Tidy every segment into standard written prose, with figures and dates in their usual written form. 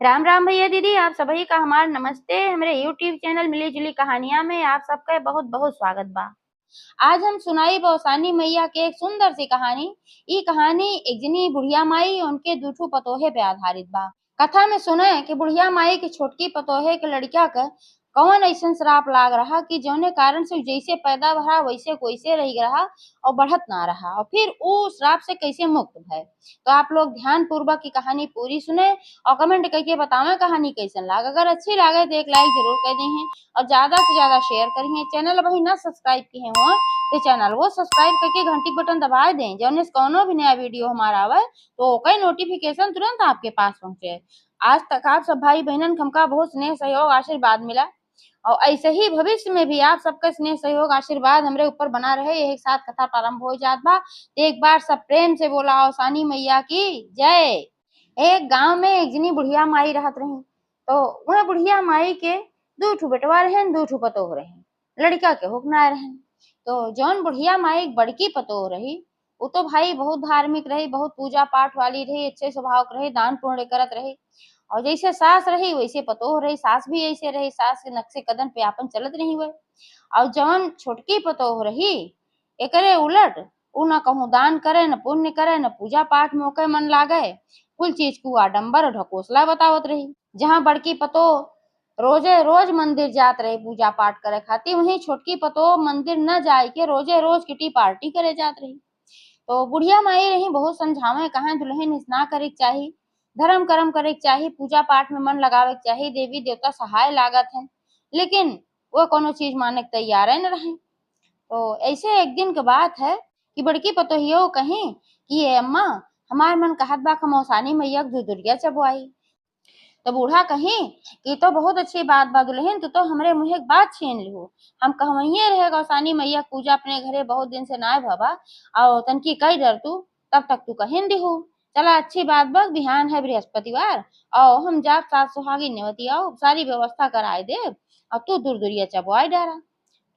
राम राम भैया दीदी, आप सभी का हमार नमस्ते। हमारे यूट्यूब चैनल मिली जुली कहानियां में आप सबका बहुत बहुत स्वागत बा। आज हम सुनाई बौसानी मैया के एक सुंदर सी कहानी। ये कहानी एक जनी बुढ़िया माई और उनके दूठू पतोहे पे आधारित बा। कथा में सुने कि बुढ़िया माई की छोटकी पतोहे के लड़किया के कौन ऐसा श्राप लाग रहा कि जौने कारण से जैसे पैदा भरा वैसे वैसे रह रहा और बढ़त ना रहा, और फिर वो श्राप से कैसे मुक्त भय। तो आप लोग ध्यान पूर्वक की कहानी पूरी सुने और कमेंट करके बतावें कहानी कैसन लाग। अगर अच्छी लागे तो एक लाइक जरूर कर दी हैं और ज्यादा से ज्यादा शेयर करिए। चैनल अभी ना सब्सक्राइब किए हो तो चैनल वो सब्सक्राइब करके घंटी बटन दबा दें, जौन कोनो भी नया वीडियो हमारा आवे तो कई नोटिफिकेशन तुरंत आपके पास पहुंचे। आज तक आप सब भाई बहनन हमका बहुत स्नेह सहयोग आशीर्वाद मिला और ऐसे ही भविष्य में भी आप सबका स्नेह सहयोग आशीर्वाद हमरे ऊपर बना रहे। एक साथ कथा प्रारंभ हो जात बा। एक बार सब प्रेम से बोला औसानी मैया की जय। एक गांव में एक जनी बुढ़िया माई रहत रही। तो वह बुढ़िया माई के दू ठू बेटवा रहन, दू ठू पतोह रहन। लड़का के हुक ना रहन। तो जौन बुढ़िया माई बड़की पतोह रही वो तो भाई बहुत धार्मिक रही, बहुत पूजा पाठ वाली रही, अच्छे स्वभाव के रही, दान पुण्य करत रही। और जैसे सास रही वैसे पतोह रही, सास भी ऐसे रही, सास के नक्शे कदम पे आपन चलत रही हुए। और जौन छोटकी पतोह रही एकरे उलट उ न कहूँ दान करे, न पुण्य करे, न पूजा पाठ में ओके मन लागे। कुल चीज को आडंबर और ढकोसला बतावत रही। जहाँ बड़की पतोह रोजे रोज मंदिर जात रही पूजा पाठ करे खातिर, वहीं छोटकी पतोह मंदिर न जाए के रोजे रोज किटी पार्टी करे जात रही। तो बुढ़िया माई रही बहुत समझावे कहा दुल्हन ना करे के चाही, धर्म कर्म करे के चाही, पूजा पाठ में मन लगावे के चाही, देवी देवता सहाय लागत है, लेकिन वो कोनो चीज माने के तैयार न रहे। तो ऐसे एक दिन के बात है कि बड़की पतोहियो कहीं कि ये अम्मा हमार मन कहत बा मौसानी मैया दुदुरिया चबुआई। तो बूढ़ा कहीं कि तो बहुत अच्छी बात बा दुल्हन, तू तो हमरे मुँहे बात छीन लिहो। हम कहवइये रहे गौसानी मैया पूजा अपने घरे बहुत दिन से नाय भबा और तनकी कई डर तू तब तक तू कहिन दिहो। चला अच्छी बात बा, बिहान है बृहस्पतिवार और हम जाप सात सुहागी नेवती आओ सारी व्यवस्था कराए दे और तू दुरदुरिया चबुआई डारा।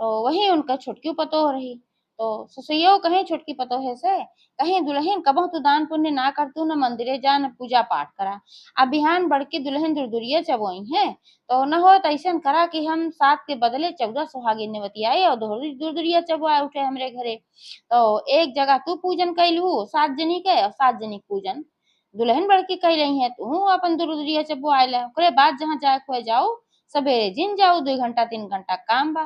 तो वही उनका छुटकी पतोह रही। तो ससुइयो कहीं छुटकी पतोहे से कहीं दुल्हन कबहू तू दान पुण्य ना कर, तू न मंदिरे जा न पूजा पाठ करा। अब बिहान बड़की दुल्हन दुरदुरिया चबोई है तो न हो ऐसा करा कि हम 7 के बदले 14 सुहागिन ने बतियाई और दुरदुरिया चबुआ उठे हमरे घरे। तो एक जगह तू पूजन कैलू 7 जनी के और 7 जनी पूजन दुल्हन बड़की कह रही है, तू अपन दुरदुरिया चबुआ ला, ओकरे बाद जहाँ जाए खोए जाओ, सवेरे जिन जाओ, 2 घंटा 3 घंटा काम बा।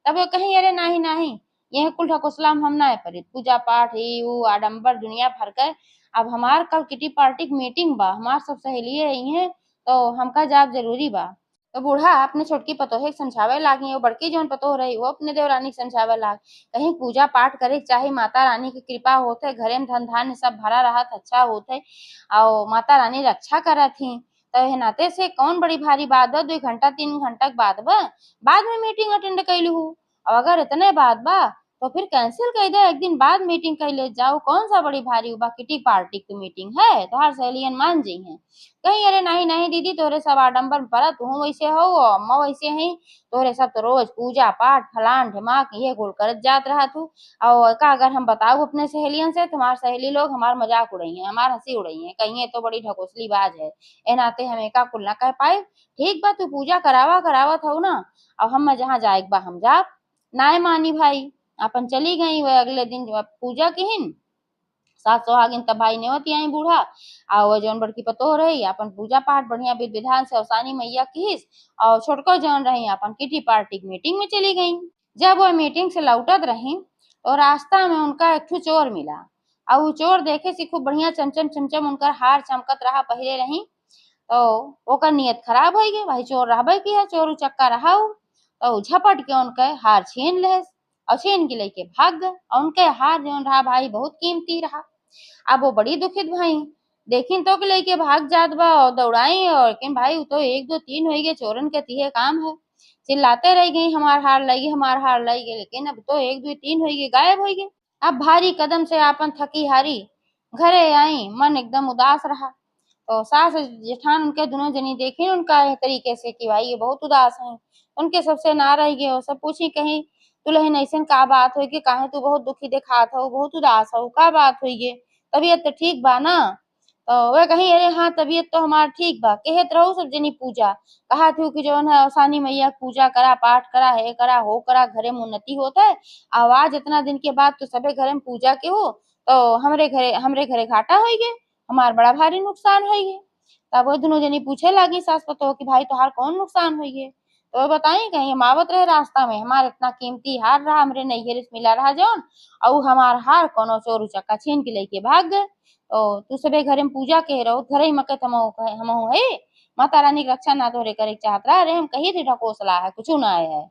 तब वो कहीं अरे नाही नाही, यह कुल ढकोसलाम हम ना पड़ी, पूजा पाठ ही वो आडम्बर दुनिया भर के। अब हमार कल किटी पार्टी की मीटिंग बा, हमार सब सहेली आई हैं तो हमका जाब जरूरी बा। तो बूढ़ा अपने छोटकी पतोहे के समझावे लागी, वो बड़की जौन पतोह रही वो अपने देवरानी के समझावे लाग। कहीं पूजा पाठ करे के चाही, माता रानी की कृपा होते, घरे में धन धान्य सब भरा रहत अच्छा होते और माता रानी रक्षा करत थी। तो एह नाते से कौन बड़ी भारी बात बा, 2 घंटा 3 घंटा के बाद बा, बाद में मीटिंग अटेंड कैलू। और अगर इतने बात बा तो फिर कैंसिल कर दे, एक दिन बाद मीटिंग कर ले जाओ, कौन सा बड़ी भारी बा, किटी पार्टी की मीटिंग है तो हर सहेलियन मान जी हैं। कहीं अरे नहीं नहीं दीदी, तोरे सब आडम्बर में पड़ा, तू वैसे हो अम्मा वैसे है, तोरे सब तो रोज पूजा पाठ फलान ढिमाक ये गोल करत जात रहा तू। और का अगर हम बताऊ अपने सहेलियन से, तुम्हार सहेली लोग हमार मजाक उड़ाई है, हमार हंसी उड़ाई है, कहीं तो बड़ी ढकोसली बाज है। ए नाते हम एका कुल ना कह पाए। ठीक बा तू पूजा करावा करावत हो ना, अब हम जहाँ जाए बा हम जा नाय मानी भाई। अपन चली गई वह अगले दिन पूजा की हिन 7 सुहागिन तब भाई नेवती आई बूढ़ा और वो जौन बड़की पतोह रही अपन पूजा पाठ बढ़िया विधि विधान से औसानी मैया की हिस और छोटको जौन रही अपन किटी पार्टी की मीटिंग में चली गई। जब वह मीटिंग से लौटत रही तो रास्ता में उनका एक ठो चोर मिला और वो चोर देखे से खूब बढ़िया चमचम चमचम उनका हार चमकत रहा पहले रही। तो ओकर नियत खराब हो गई, भाई चोर रहबे की है, चोर उचक्का रहा उ। तो झपट के उनके हार छीन ले और छीन के लेके भाग गए और उनके हार जो रहा भाई बहुत कीमती रहा। अब वो बड़ी दुखित भाई, देखी तो के लेके भाग जात बा और दौड़ाई और कि भाई वो तो 1 2 3 हो गए, चोरन के तिहे काम है। चिल्लाते रह गई हमार हार लगी हमार हार लगी गई, लेकिन अब तो 1 2 3 हो गए, गायब हो गए। अब भारी कदम से आपन थकी हारी घरे आई, मन एकदम उदास रहा। तो सास जेठान उनके दोनों जनी देखी उनका एक तरीके से कि भाई ये बहुत उदास है, उनके सबसे ना रह गए, सब पूछी कहीं दुल्हन ऐसन का बात हुई कि काहे तू बहुत दुखी दिखात हो, बहुत उदास हो, का बात हुई है, तबीयत तो ठीक बा ना। तो वे कही अरे हाँ तबीयत तो हमार ठीक बा, कहत रहू सब जनी पूजा, कहा थी कि जौन है अवसानी मैया के पूजा करा, पाठ करा, हे करा हो करा, घरे में उन्नति होता है। आवाज इतना दिन के बाद तो सबे घरे में पूजा के हो, तो हमरे घरे घाटा हो गए, हमार बड़ा भारी नुकसान हो गए। तब वो दोनों जनी पूछे लगी सास पतो कि भाई तोहार कौन नुकसान हुई है। तो वो बताई कहीं हम आवत रहे रास्ता में, हमार इतना कीमती हार रहा हमरे नैहरे से मिला रहा जौन, और हमार हार कोनो चोर उचक्का छीन के लेके भाग गए। तो तू सबे घरे में पूजा के रहो, घरे ही मकत हमहू है, माता रानी की रक्षा ना तोरे करे चाहत रहा, अरे हम कही थे ढकोसला है, कुछ ना आए है।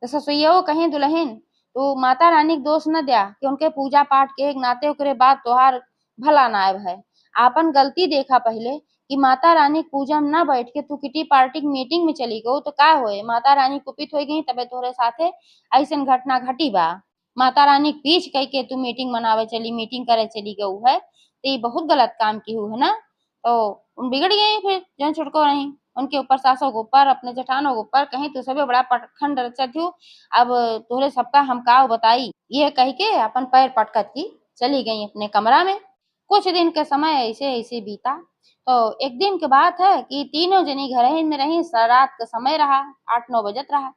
तो ससुइया कहीं दुल्हन तू माता रानी के दोष न दिया कि उनके पूजा पाठ के नाते ओकरे बाद तोहार भला ना आए है। आपन गलती देखा पहले कि माता रानी के पूजा में ना बैठ के तू किटी पार्टी की मीटिंग में चली गई तो का होए, माता रानी कुपित हो गई तबे तोहरे साथे ऐसन घटना घटी बा। माता रानी के पीछ कह के तू मीटिंग मनावे चली, मीटिंग करे चली गऊ है, तो ये बहुत गलत काम की हु है ना। तो उन बिगड़ गई फिर जन छुटको रही, उनके ऊपर सासों के ऊपर अपने जेठानों के ऊपर कहीं तो सबे बड़ा पटखंड रचत हूँ। अब तोहरे सबका हम का बताई, ये कह के अपन पैर पटकत की चली गई अपने कमरा में। कुछ दिन का समय ऐसे ऐसे बीता। तो एक दिन की बात है कि तीनों जनी घर ही में रही, रात का समय रहा, 8-9 बजत रहा।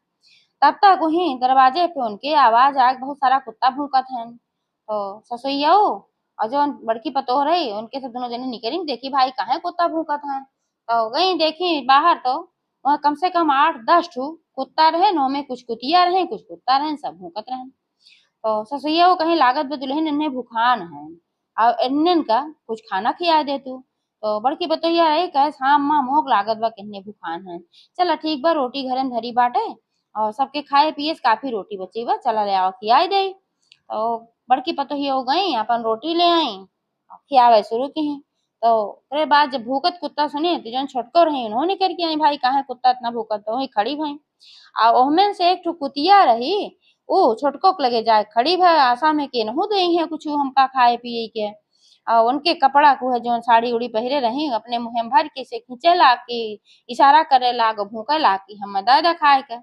तब तक वहीं दरवाजे पे उनके आवाज आग बहुत सारा कुत्ता भूकत है। तो ससुइया और जो बड़की पतोह रही उनके सब दोनों जने निकली, देखी भाई कहाँ कुत्ता भूकत है। तो गई देखी बाहर, तो वहाँ कम से कम 8-10 ठू कुत्ता रहे, नो में कुछ कुतिया रहे कुछ कुत्ता रहे, सब भूकत रहे। तो ससुइया कहीं लागत बे दुल्हन इन्हें भूखान है, और इन्हन का कुछ खाना खिया दे तू। तो बड़की बतैया रही कहे हाँ अम्मा मोक लागत बा किन्ने भूखान है, चला ठीक बा रोटी घरे में धरी बाटे, और सबके खाए पिए से काफी रोटी बची बा, चला ले आवा खियाई दे। तो बड़की पतोहिया हो गई अपन रोटी ले आई, खियावे शुरू की। तो अरे बाद जब भूकत कुत्ता सुने तो जन छोटको रही उन्होंने करके आई भाई कहाँ कुत्ता इतना भूकत, तो वही खड़ी भई। आ ओहमें से एक ठो कुतिया रही, ओ छोटको के लगे जाए खड़ी भय आशा में के नहु दे है कुछ हमका खाए पिए के। उनके कपड़ा को है जो साड़ी उड़ी पहरे रही अपने मुँह में भर के से खींचे ला के इशारा करे लाग भूखे ला कि हम दे दा खाए के।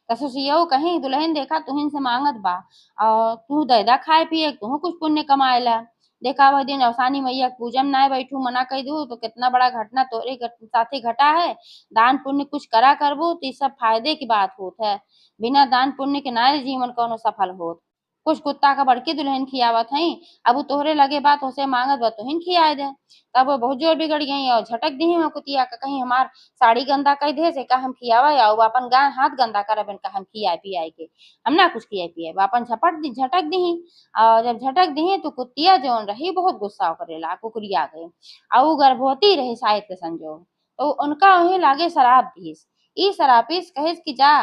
ससुरिया कहीं दुल्हन देखा तुहिन से मांगत बा, तू दे दा खाए पिए तू कुछ पुण्य कमाए ला। देखा वह दिन अवसानी मैया के पूजन ना बैठू मना कह दू तो कितना बड़ा घटना तोरे साथे घटा है। दान पुण्य कुछ करा करबू तो सब फायदे की बात होत है, बिना दान पुण्य के नारे जीवन कोनो सफल होत। कुछ कुत्ता का बड़की दुल्हन खियावत हई, अब उ तोहरे लगे बात होसे मांगत बा तुहिन खियाए दे। तब वो बहुत जोर बिगड़ गई और झटक दी में कुतिया का कहीं हमार साड़ी गंदा कर दे से का हम खियावा या अपन गाय हाथ गंदा करबन का हम खियाए पियाए के, हम ना कुछ खियाए पियाए अपन झटक दी। और जब झटक दी तो कुतिया जौन रही बहुत गुस्सा करेला कुकरिया गए, और उ गर्भवती रही शायद के संजोग। तो उनका वही लागे शराब दीस, ई शराबीस कहिस कि जा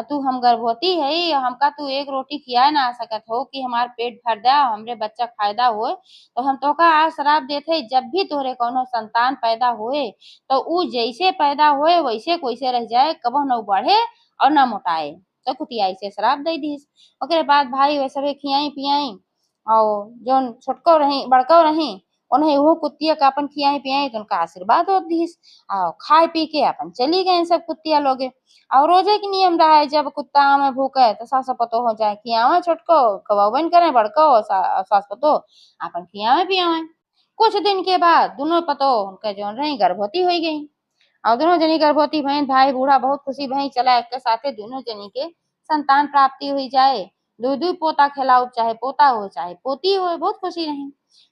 तू हम गर्भवती है हमका तू एक रोटी खियाए ना आ सकत हो कि हमार पेट भर दे हमरे बच्चा फायदा होए, तो हम तोका आज शराब देते जब भी तोरे कोनो संतान पैदा होए तो उ जैसे पैदा होए वैसे वैसे रह जाए, कबो न बढ़े और न मोटाए। तो कुतिया ऐसे शराब दे दीस। ओकरे बाद भाई वे सबे खियाई पियाई, और जोन छोटको रही बड़को रही उन्हें वो कुतिया का अपन खियाई पियाई तो उनका आशीर्वाद होत दीस, और खाए पी के अपन चली गए सब कुतिया लोगे। और रोजे के नियम रहा है जब कुत्ता में भूखे तो सास पतो हो जाए खियावे छोटको खवाबन करे बड़को सास पतो अपन खियावे पियावे। कुछ दिन के बाद दोनों पतो उनका जो रही गर्भवती हो गई, और दोनों जनी गर्भवती भई, भाई बूढ़ा बहुत खुशी भई चला एक के साथे दोनों जनी के संतान प्राप्ति हुई जाए, दू दू पोता खिलाओ चाहे पोता हो चाहे पोती हो, बहुत खुशी रही।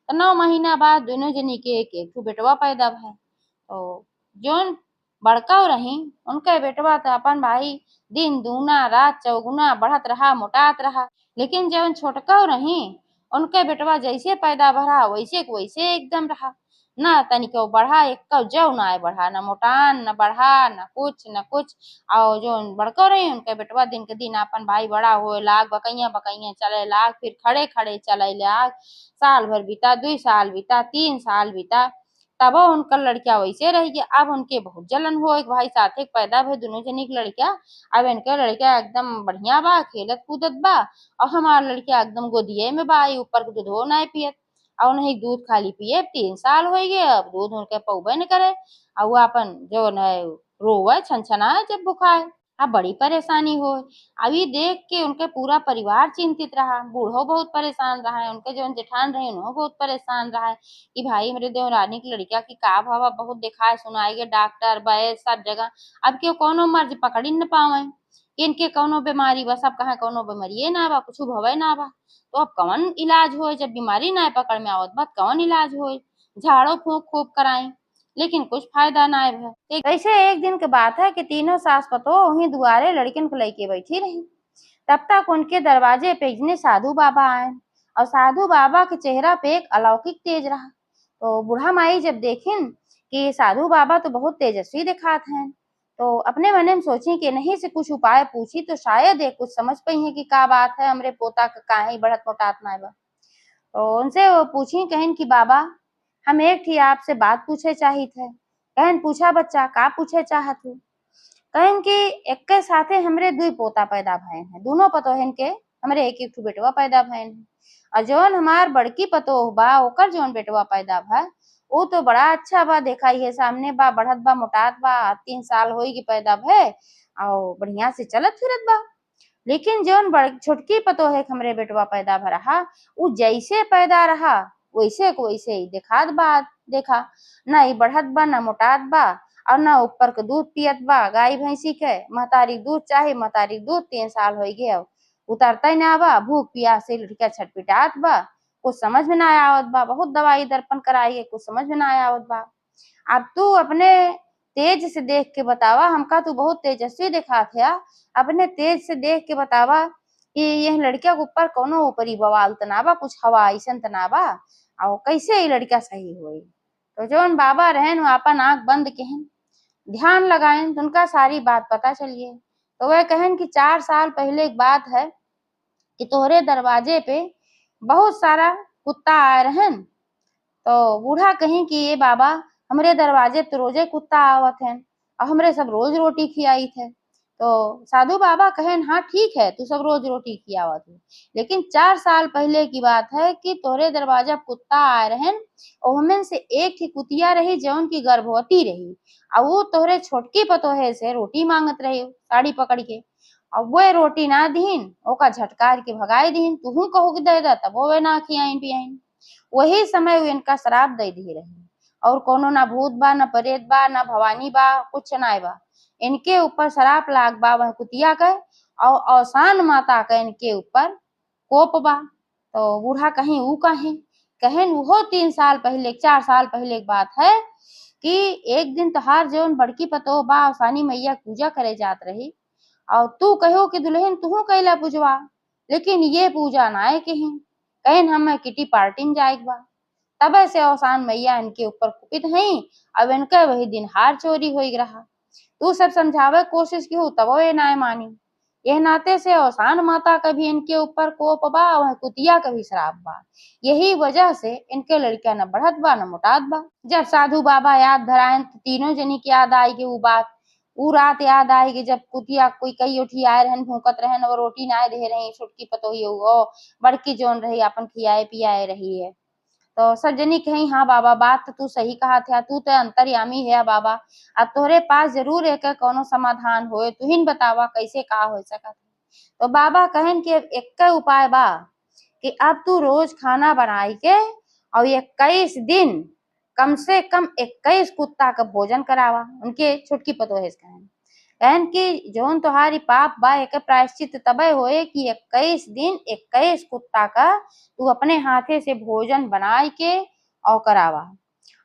तो 9 महीना बाद दोनों जनी के एक एक बेटवा पैदा भय। तो जोन बड़का रही उनके बेटवा तो अपन भाई दिन दूना रात चौगुना बढ़त रहा मोटात रहा, लेकिन जब छोटका रही उनके बेटवा जैसे पैदा भरा वैसे के वैसे एकदम रहा, ना तनिको बढ़ा एक जौ ना आए बढ़ा, न मोटान न बढ़ा न कुछ। और जो बड़को रही उनके बेटवा दिन के दिन अपन भाई बड़ा होए लाग, बकैया बकैया चले लाग, फिर खड़े खड़े चले लाग। साल भर बीता, 2 साल बीता, 3 साल बीता, तब उनका लड़किया वैसे रह गया। अब उनके बहुत जलन हो एक भाई साथे पैदा भे दोनों जनी के लड़किया। अब इनके लड़किया एकदम बढ़िया बा खेलत कूदत बा, और हमार लड़किया एकदम गोदिये में बा, ऊपर के दूधो नहीं पियत, और नहीं दूध खाली पिए। 3 साल हो गए अब दूध उनके पौबे न करे, और वो अपन जो है रोवे छनछनाए जब बुखाए। अब बड़ी परेशानी हो। अभी देख के उनके पूरा परिवार चिंतित रहा, बूढ़ो बहुत परेशान रहा है, उनके जो जेठान रहे उन्होंने बहुत परेशान रहा है कि भाई मेरे देवरानी की लड़किया की का भावा बहुत दिखाए सुनाई गए डॉक्टर वैद्य सब जगह, अब क्यों कोनो मर्ज पकड़ ही न पावे कि इनके कोनो बीमारी बस, अब कहा कोनो बीमारी ना बा, कुछ भवे ना बा, तो अब कौन इलाज हो जब बीमारी ना पकड़ में आवत बात कौन इलाज हो। झाड़ो फूंक खूब कराई लेकिन कुछ फायदा ना है। ऐसे एक दिन की बात है कि तीनों सास पतोह वहीं दुआरे लड़किन को लेके बैठी रही। तब तक उनके दरवाजे पे इतने साधु बाबा आए और साधु बाबा के चेहरा पे एक अलौकिक तेज रहा। तो बूढ़ा माई जब देखिन कि साधु बाबा तो बहुत तेजस्वी दिखात हैं, तो अपने मन में सोची कि नहीं से कुछ उपाय पूछी तो शायद ये कुछ समझ पाई है कि का बात है, हमरे पोता का काहे बढ़त मोटात ना बा। तो उनसे वो पूछी कहन कि बाबा हम एक थी आपसे बात पूछे चाही थे। कहन पूछा बच्चा का पूछे चाहत हो। कहन कि एक के साथे हमरे दुई पोता पैदा भयन है, दोनों पतोहन के हमरे एक एक बेटवा पैदा भयन है और जौन हमार बड़की पतोह बा ओकर जौन बेटवा पैदा भा वो तो बड़ा अच्छा बा, देखा ये सामने बा, बढ़त बा, मोटात बा, 3 साल होई की पैदा भय और बढ़िया से चलत फिरत बा। लेकिन जौन बड़ छोटकी पतोह है हमरे बेटवा पैदा भ रहा वो जैसे पैदा रहा वैसे को वैसे ही देखात बा, देखा ना ही बढ़त बा ना मोटात बा और ना ऊपर के दूध पियत बा, गाय भैंसी के महतारी दूध चाहे महतारी दूध 3 साल हो गए अब उतरता ही ना बा, भूख प्यास से लड़का छटपिटात बा, कुछ समझ में ना आवत बा, बहुत दवाई दर्पण कराई है कुछ समझ में ना आवत बा। अब तू अपने तेज से देख के बतावा, हमका तू बहुत तेजस्वी दिखात है, अपने तेज से देख के बतावा कि यह लड़किया के ऊपर कोनो ऊपरी बवाल त ना बा, कुछ हवा ऐसन त ना बा और कैसे ये लड़का सही हुई। तो जौन बाबा रहन वो अपन आंख बंद केहन ध्यान लगाएं तो उनका सारी बात पता चलिए। तो वह कहन कि 4 साल पहले एक बात है कि तोहरे दरवाजे पे बहुत सारा कुत्ता आए रहन। तो बूढ़ा कहीं कि ये बाबा हमरे दरवाजे तो रोजे कुत्ता आवत है और हमरे सब रोज रोटी खियाई थे। तो साधु बाबा कहेन हाँ ठीक है तू सब रोज रोटी खियावत है, लेकिन 4 साल पहले की बात है कि तोरे दरवाजा कुत्ता आए रहन और उनमें से एक ही कुतिया रही जौन की गर्भवती रही और वो तोहरे छोटकी पतोहे से रोटी मांगत रही साड़ी पकड़ के और वो रोटी ना दीन ओका झटकार के भगाई दीन, तुहू कहू कि दे दा तब वो ना खियाइन पियाइन। वही समय वे इनका श्राप दे दी रही और कोनो ना भूत बा ना प्रेत बा ना भवानी बा कुछ ना बा, इनके ऊपर श्राप लाग बा वह कुतिया के और औसान माता का इनके ऊपर कोप बा। तो बूढ़ा कहीं ऊ कहें कहन वो 3 साल पहले 4 साल पहले की बात है कि एक दिन तोहार जौन बड़की पतोह बा औसानी मैया पूजा करे जात रही और तू कहो कि दुल्हन तू कैला पूजवा, लेकिन ये पूजा ना है कहीं कहन हमें किटी पार्टी में जाएक बा। तब से औसान मैया इनके ऊपर कुपित हई अब इनका वही दिन हार चोरी हो रहा। तू सब समझावे कोशिश की हूँ तब ये ना मानी, यह नाते से औसान माता का भी इनके ऊपर कोप बा वह कुतिया का भी श्राप बा, यही वजह से इनके लड़किया न बढ़त बा न मोटात बा। जब साधु बाबा याद धरायन तो तीनों जनी की याद आएगी वो बात, वो रात याद आएगी जब कुतिया कोई कई उठी आए रहन भूकत रहन और रोटी ना दे रही छुटकी पतोही हो बड़की जोन रही अपन खियाए पियाए रही है। तो सब जनी कही हाँ बाबा बात तो तू सही कहा था, तू तो अंतर्यामी है बाबा, अब तोहरे पास जरूर एक कोनो समाधान होए, तू ही बतावा कैसे का हो सकत। तो बाबा कहन कि एक उपाय बा कि अब तू रोज खाना बनाई के और 21 दिन कम से कम 21 कुत्ता का भोजन करावा, उनके छुटकी पतोहेस कहन कहन कि जौन तुम्हारी पाप बा एक प्रायश्चित तबे होए कि 21 दिन 21 कुत्ता का तू अपने हाथे से भोजन बनाए के और करावा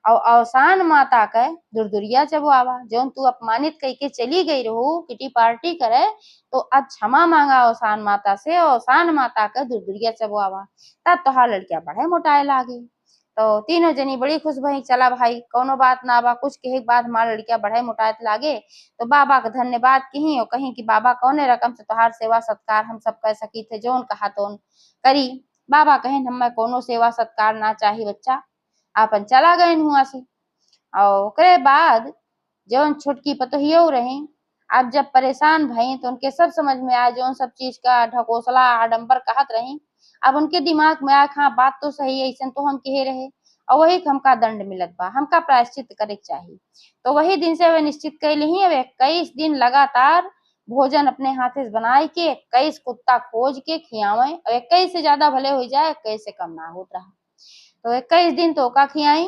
और अवसान माता का दुरदुरिया चबवावा, जौन तू अपमानित कह के चली गई रहू किटी पार्टी करे तो अब क्षमा मांगा अवसान माता से, अवसान माता का दुरदुरिया चबवावा, तब तोहार लड़किया बढ़े मोटाए लागी। तो तीनों जनी बड़ी खुश भई चला भाई कोनो बात ना बा, कुछ कहे के बाद हमार लड़किया बढ़े मोटाए लागे तो बाबा का धन्यवाद कही और कहीं कि बाबा कौने रकम से तोहार सेवा सत्कार हम सब कर सकी थे, जौन कहा तो करी। बाबा कहें हमें कोनो सेवा सत्कार ना चाही बच्चा, आपन चला गए हुआ से। और ओकरे बाद जौन छोटकी पतोहियो रही अब जब परेशान भई तो उनके सब समझ में आया जौन सब चीज का ढकोसला आडंबर कहत रही, अब उनके दिमाग में आया हाँ बात तो सही है ऐसा तो हम कहे रहे और वही हमका दंड मिलत बा, हमका प्रायश्चित करे चाहिए। तो वही दिन से वे निश्चित कैली ही अब 21 दिन लगातार भोजन अपने हाथे से बनाए के 21 कुत्ता खोज के खियावे और 21 से ज्यादा भले हो जाए 21 से कम ना होत रहा। तो 21 दिन तो ओका खियाई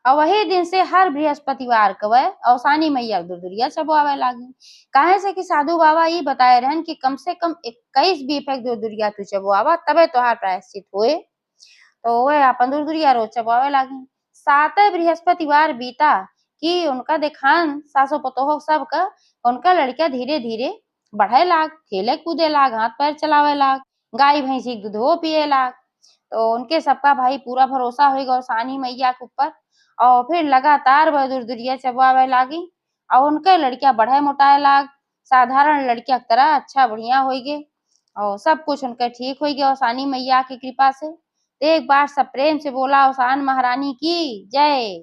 और वही दिन से हर बृहस्पतिवार कवे अवसानी मैया दुरदुरिया चबवावे लागी। काहे से कि साधु बाबा ये बताए रहन कि कम से कम 21 बीफेक दुरदुरिया तू चबवावा तबे तोहार प्रायश्चित होए। तो वह अपन दुरदुरिया रोज चबवावे लागी। सातवें बृहस्पतिवार बीता कि उनका देखान सासो पतोहो सब का उनका लड़का धीरे धीरे बढ़े लाग, खेले कूदे लाग, हाथ पैर चलावे लाग, गाय भैंसी के दूधो पिए लाग। तो उनके सबका भाई पूरा भरोसा हो गया सानी मैया के ऊपर और फिर लगातार वह दुरदुरिया चबवावे लागी और उनके लड़किया बढ़े मोटाए लाग, साधारण लड़किया की तरह अच्छा बढ़िया हो गए और सब कुछ उनके ठीक हो गया सानी मैया की कृपा से। एक बार सब प्रेम से बोला अवसान महारानी की जय।